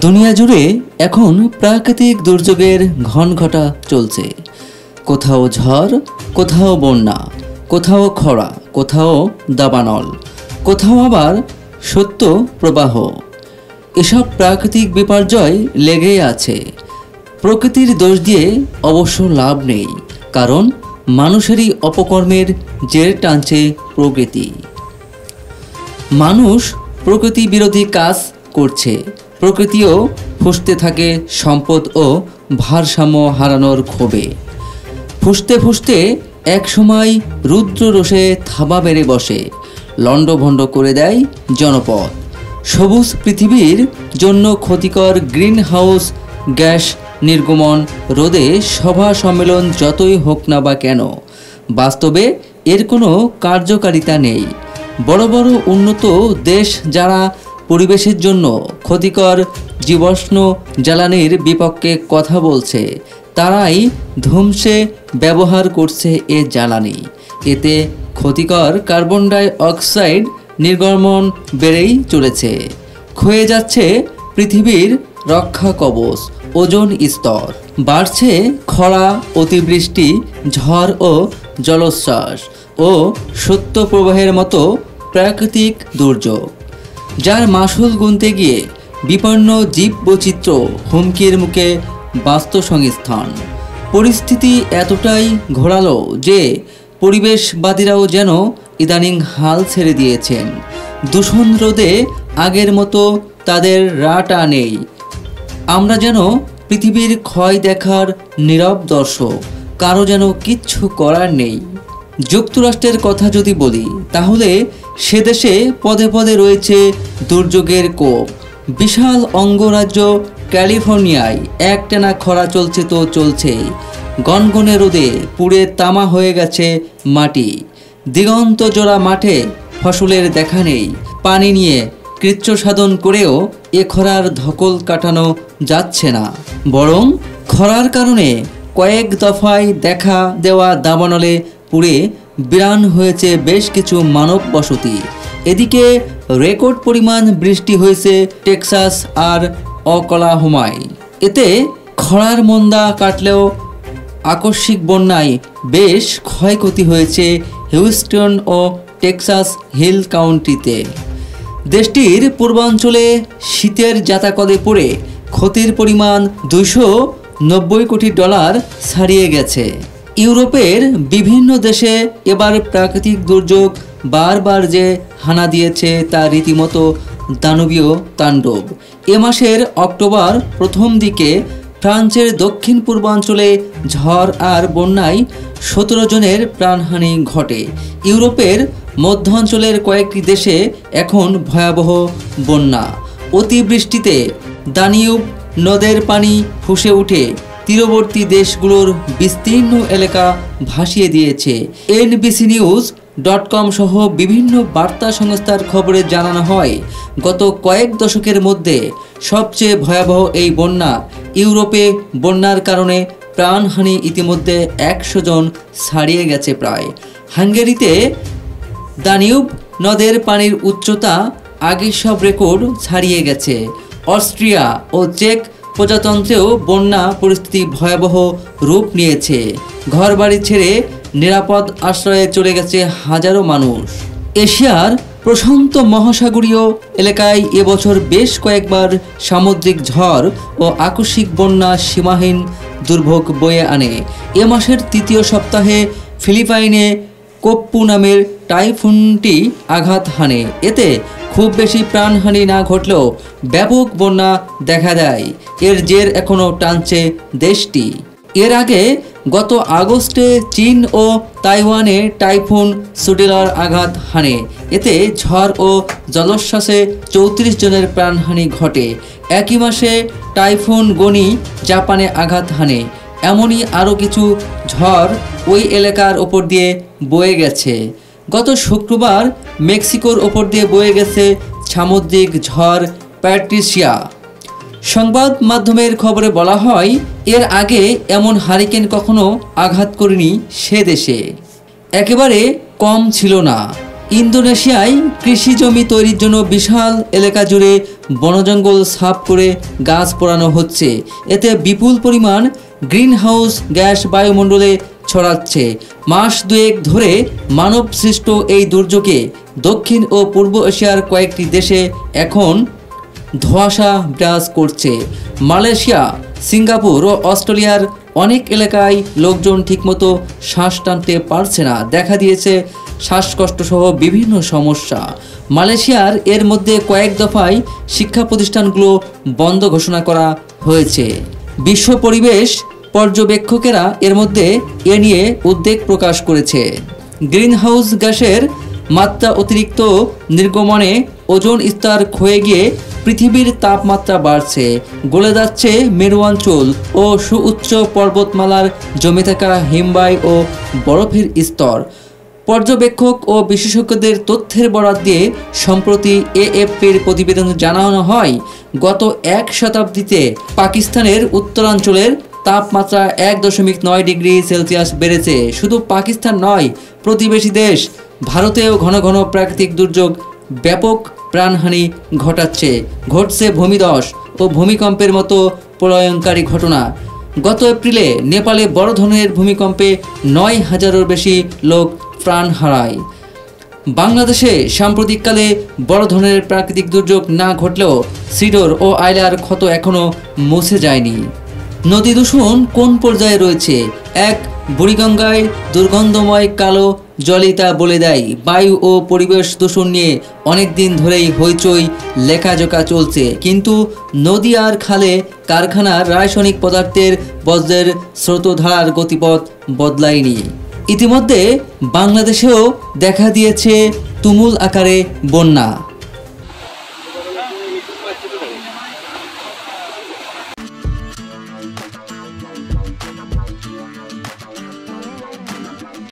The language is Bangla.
দুনিয়া জুড়ে এখন প্রাকৃতিক দুর্যোগের ঘনঘটা চলছে। কোথাও ঝড়, কোথাও বন্যা, কোথাও খরা, কোথাও দাবানল, কোথাও আবার সত্য প্রবাহ। এসব প্রাকৃতিক বিপর্যয় লেগেই আছে। প্রকৃতির দোষ দিয়ে অবশ্য লাভ নেই, কারণ মানুষেরই অপকর্মের জের টানছে প্রকৃতি। মানুষ প্রকৃতি বিরোধী কাজ করছে, প্রকৃতিও ফুঁসতে থাকে সম্পদ ও ভারসাম্য হারানোর ক্ষোভে। ফুঁসতে ফুঁসতে একসময় রুদ্র রোষে থাবা বেড়ে বসে, লণ্ডভণ্ড করে দেয় জনপদ। সবুজ পৃথিবীর জন্য ক্ষতিকর গ্রিন হাউস গ্যাস নির্গমন রোধে সভা সম্মেলন যতই হোক না বা কেন, বাস্তবে এর কোনো কার্যকারিতা নেই। বড় বড় উন্নত দেশ যারা পরিবেশের জন্য ক্ষতিকর জীবাশ্ম জ্বালানির বিপক্ষে কথা বলছে, তারাই ধ্বংসে ব্যবহার করছে এ জ্বালানি। এতে ক্ষতিকর কার্বন ডাই অক্সাইড নির্গমন বেড়েই চলেছে। ক্ষয়ে যাচ্ছে পৃথিবীর রক্ষা কবচ, ওজোন স্তর। বাড়ছে খরা, অতিবৃষ্টি, ঝড় ও জলোচ্ছ্বাস ও সত্য প্রবাহের মতো প্রাকৃতিক দুর্যোগ, যার মাসুল গুনতে গিয়ে বিপন্ন জীববৈচিত্র্য হুমকির মুখে বাস্তুসংস্থান। পরিস্থিতি এতটাই ঘোরালো যে পরিবেশবাদীরাও যেন ইদানিং হাল ছেড়ে দিয়েছেন। দূষণ রোধে আগের মতো তাদের রাটা নেই। আমরা যেন পৃথিবীর ক্ষয় দেখার নীরব দর্শক, কারো যেন কিচ্ছু করার নেই। যুক্তরাষ্ট্রের কথা যদি বলি, তাহলে সে দেশে পদে পদে রয়েছে দুর্যোগের কোপ। বিশাল অঙ্গরাজ্য ক্যালিফোর্নিয়ায় একটানা খরা চলছে তো চলছেই। গনগনে রোদে পুড়ে তামা হয়ে গেছে মাটি। দিগন্ত জোড়া মাঠে ফসলের দেখা নেই। পানি নিয়ে কৃচ্ছ সাধন করেও এ খরার ধকল কাটানো যাচ্ছে না, বরং খরার কারণে কয়েক দফায় দেখা দেওয়া দাবানলে পুড়ে বিরান হয়েছে বেশ কিছু মানব বসতি। এদিকে রেকর্ড পরিমাণ বৃষ্টি হয়েছে টেক্সাস আর ওকলাহোমায়। এতে খরার মন্দা কাটলেও আকস্মিক বন্যায় বেশ ক্ষয়ক্ষতি হয়েছে হিউস্টন ও টেক্সাস হিল কাউন্টিতে। দেশটির পূর্বাঞ্চলে শীতের জাতাকলে পড়ে ক্ষতির পরিমাণ $290 কোটি ছাড়িয়ে গেছে। ইউরোপের বিভিন্ন দেশে এবার প্রাকৃতিক দুর্যোগ বারবার যে হানা দিয়েছে তা রীতিমতো দানবীয় তাণ্ডব। এ মাসের অক্টোবর প্রথম দিকে ফ্রান্সের দক্ষিণ পূর্বাঞ্চলে ঝড় আর বন্যায় 17 জনের প্রাণহানি ঘটে। ইউরোপের মধ্যাঞ্চলের কয়েকটি দেশে এখন ভয়াবহ বন্যা। অতিবৃষ্টিতে দানিউব নদের পানি ফুঁসে উঠে তীরবর্তী দেশগুলোর বিস্তীর্ণ এলাকা ভাসিয়ে দিয়েছে। NBCNews.com সহ বিভিন্ন বার্তা সংস্থার খবরে জানানো হয়, গত কয়েক দশকের মধ্যে সবচেয়ে ভয়াবহ এই বন্যা। ইউরোপে বন্যার কারণে প্রাণহানি ইতিমধ্যে 100 জন ছাড়িয়ে গেছে প্রায়। হাঙ্গেরিতে দানিউব নদের পানির উচ্চতা আগের সব রেকর্ড ছাড়িয়ে গেছে। অস্ট্রিয়া ও চেক প্রজাতন্ত্রেও বন্যা পরিস্থিতি ভয়াবহ রূপ নিয়েছে। ঘরবাড়ি ছেড়ে নিরাপদ আশ্রয়ে চলে গেছে হাজারো মানুষ। এশিয়ার প্রশান্ত মহাসাগরীয় এলাকায় এবছর বেশ কয়েকবার সামুদ্রিক ঝড় ও আকস্মিক বন্যা সীমাহীন দুর্ভোগ বয়ে আনে। এ মাসের তৃতীয় সপ্তাহে ফিলিপাইনে কোপ্পু নামের টাইফুনটি আঘাত হানে। এতে খুব বেশি প্রাণহানি না ঘটলেও ব্যাপক বন্যা দেখা দেয়। এর জের এখনও টানছে দেশটি। এর আগে গত আগস্টে চীন ও তাইওয়ানে টাইফুন সুডেলার আঘাত হানে। এতে ঝড় ও জলোচ্ছ্বাসে 34 জনের প্রাণহানি ঘটে। একই মাসে টাইফুন গনি জাপানে আঘাত হানে। এমনই আরও কিছু ঝড় ওই এলাকার ওপর দিয়ে বয়ে গেছে। গত শুক্রবার মেক্সিকোর ওপর দিয়ে বয়ে গেছে সামুদ্রিক ঝড় প্যাট্রিসিয়া। সংবাদ মাধ্যমের খবরে বলা হয়, এর আগে এমন হারিকেন কখনো আঘাত করেনি সে দেশে। একেবারে কম ছিল না। ইন্দোনেশিয়ায় কৃষি জমি তৈরির জন্য বিশাল এলাকা জুড়ে বনজঙ্গল সাফ করে গাছ পোড়ানো হচ্ছে। এতে বিপুল পরিমাণ গ্রিনহাউস গ্যাস বায়ুমণ্ডলে ছড়াচ্ছে। মাস দুয়েক ধরে মানব সৃষ্ট এই দুর্যোগে দক্ষিণ ও পূর্ব এশিয়ার কয়েকটি দেশে এখন ধোঁয়াশা বিরাজ করছে। মালয়েশিয়া, সিঙ্গাপুর ও অস্ট্রেলিয়ার অনেক এলাকায় লোকজন ঠিকমতো শ্বাস টানতে পারছে না। দেখা দিয়েছে শ্বাসকষ্ট সহ বিভিন্ন সমস্যা। মালয়েশিয়ার এর মধ্যে কয়েক দফায় শিক্ষা প্রতিষ্ঠানগুলো বন্ধ ঘোষণা করা হয়েছে। বিশ্ব পরিবেশ পর্যবেক্ষকেরা এর মধ্যে এ নিয়ে উদ্বেগ প্রকাশ করেছে। গ্রিনহাউস গ্যাসের মাত্রা অতিরিক্ত নির্গমনে ওজোন স্তর ক্ষয়ে গিয়ে পৃথিবীর তাপমাত্রা বাড়ছে, গলে যাচ্ছে মেরু অঞ্চল ও সুউচ্চ পর্বতমালার জমে থাকা হিমবাহ ও বরফের স্তর। পর্যবেক্ষক ও বিশেষজ্ঞদের তথ্যের বরাত দিয়ে সম্প্রতি এএফপির প্রতিবেদনে জানানো হয়, গত এক শতাব্দীতে পাকিস্তানের উত্তরাঞ্চলের তাপমাত্রা 1.9 ডিগ্রি সেলসিয়াস বেড়েছে। শুধু পাকিস্তান নয়, প্রতিবেশী দেশ ভারতেও ঘন ঘন প্রাকৃতিক দুর্যোগ ব্যাপক প্রাণহানি ঘটছে ভূমিধস ও ভূমিকম্পের মতো প্রলয়ঙ্কারী ঘটনা। গত এপ্রিলে নেপালে বড় ধরনের ভূমিকম্পে 9,000-এর বেশি লোক প্রাণ হারায়। বাংলাদেশে সাম্প্রতিককালে বড় ধরনের প্রাকৃতিক দুর্যোগ না ঘটলেও সিডর ও আইলার ক্ষত এখনও মুছে যায়নি। নদী দূষণ কোন পর্যায়ে রয়েছে? এক, বুড়িগঙ্গায় দুর্গন্ধময় কালো জলই তা বলে দেয়। বায়ু ও পরিবেশ দূষণ নিয়ে অনেক দিন ধরেই হইচই লেখাজোখা চলছে, কিন্তু নদী আর খালে কারখানার রাসায়নিক পদার্থের বজ্রের স্রোতধারার গতিপথ বদলায়নি। ইতিমধ্যে বাংলাদেশেও দেখা দিয়েছে তুমুল আকারে বন্যা।